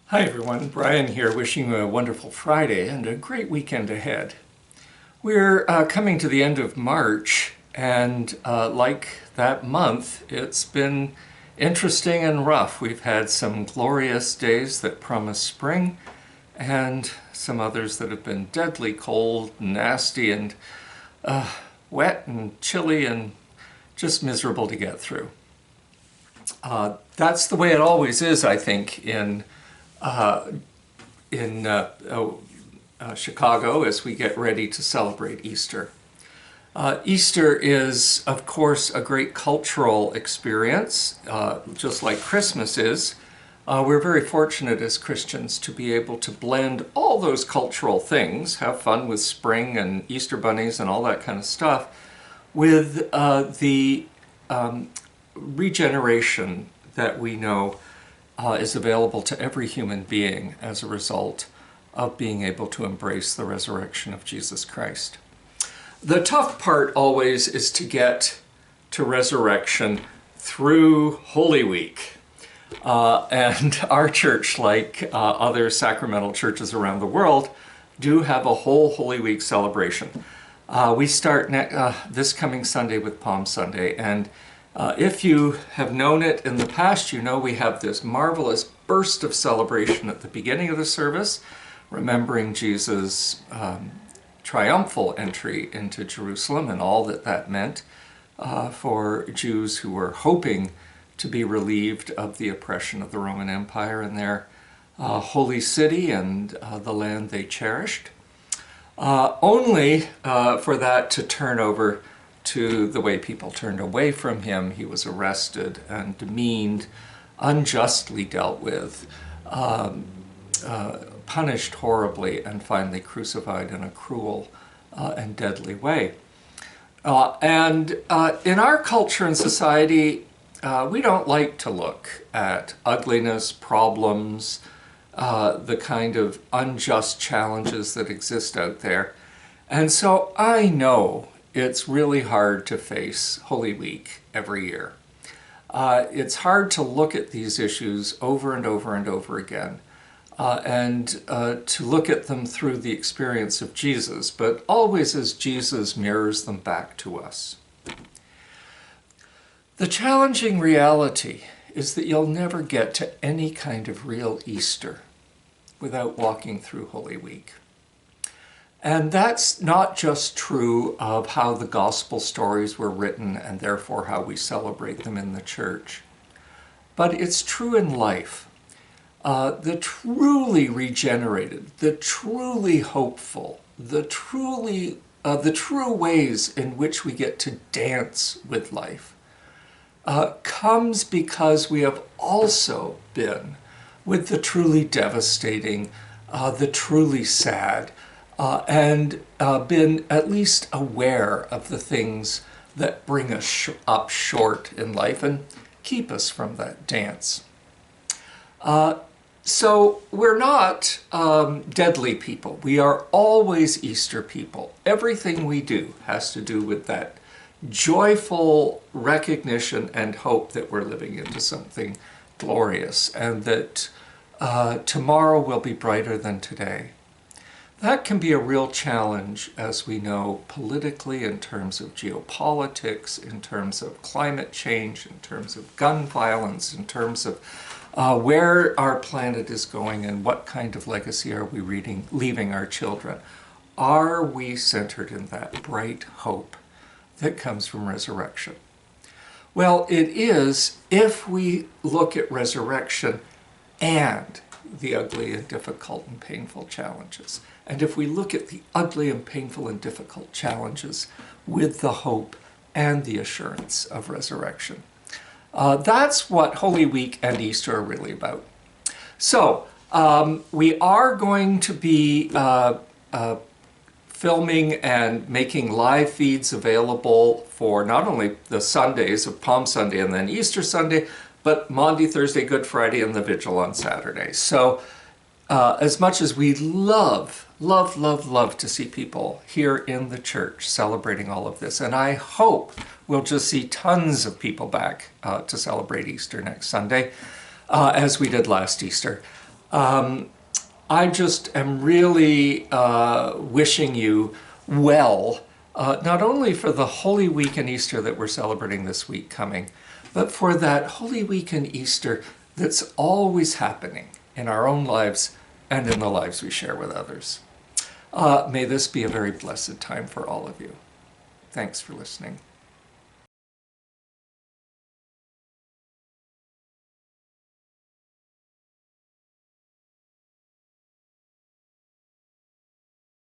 Hi everyone, Brian here wishing you a wonderful Friday and a great weekend ahead. We're coming to the end of March and like that month, it's been interesting and rough. We've had some glorious days that promise spring and some others that have been deadly cold, nasty, and wet and chilly and just miserable to get through. That's the way it always is, I think, in Chicago as we get ready to celebrate Easter. Easter is, of course, a great cultural experience, just like Christmas is. We're very fortunate as Christians to be able to blend all those cultural things, have fun with spring and Easter bunnies and all that kind of stuff, with the regeneration that we know is available to every human being as a result of being able to embrace the resurrection of Jesus Christ. The tough part always is to get to resurrection through Holy Week. And our church, like other sacramental churches around the world, do have a whole Holy Week celebration. We start this coming Sunday with Palm Sunday, and if you have known it in the past, you know we have this marvelous burst of celebration at the beginning of the service, remembering Jesus' triumphal entry into Jerusalem and all that that meant for Jews who were hoping to be relieved of the oppression of the Roman Empire in their holy city and the land they cherished, only for that to turn over to the way people turned away from him. He was arrested and demeaned, unjustly dealt with, punished horribly, and finally crucified in a cruel and deadly way. In our culture and society, we don't like to look at ugliness, problems, the kind of unjust challenges that exist out there. And so I know it's really hard to face Holy Week every year. It's hard to look at these issues over and over and over again and to look at them through the experience of Jesus, but always as Jesus mirrors them back to us. The challenging reality is that you'll never get to any kind of real Easter without walking through Holy Week. And that's not just true of how the gospel stories were written and therefore how we celebrate them in the church, but it's true in life. The truly regenerated, the truly hopeful, the true ways in which we get to dance with life comes because we have also been with the truly devastating, the truly sad, and been at least aware of the things that bring us up short in life and keep us from that dance. So we're not deadly people. We are always Easter people. Everything we do has to do with that joyful recognition and hope that we're living into something glorious and that tomorrow will be brighter than today. That can be a real challenge, as we know, politically, in terms of geopolitics, in terms of climate change, in terms of gun violence, in terms of where our planet is going and what kind of legacy are we leaving our children. Are we centered in that bright hope that comes from resurrection? Well, it is if we look at resurrection and the ugly and difficult and painful challenges. And if we look at the ugly and painful and difficult challenges with the hope and the assurance of resurrection. That's what Holy Week and Easter are really about. So we are going to be filming and making live feeds available for not only the Sundays of Palm Sunday and then Easter Sunday, but Maundy, Thursday, Good Friday, and the Vigil on Saturday. So as much as we love to see people here in the church celebrating all of this, and I hope we'll just see tons of people back to celebrate Easter next Sunday, as we did last Easter. I just am really wishing you well, not only for the Holy Week and Easter that we're celebrating this week coming, but for that Holy Week and Easter that's always happening in our own lives and in the lives we share with others. May this be a very blessed time for all of you. Thanks for listening.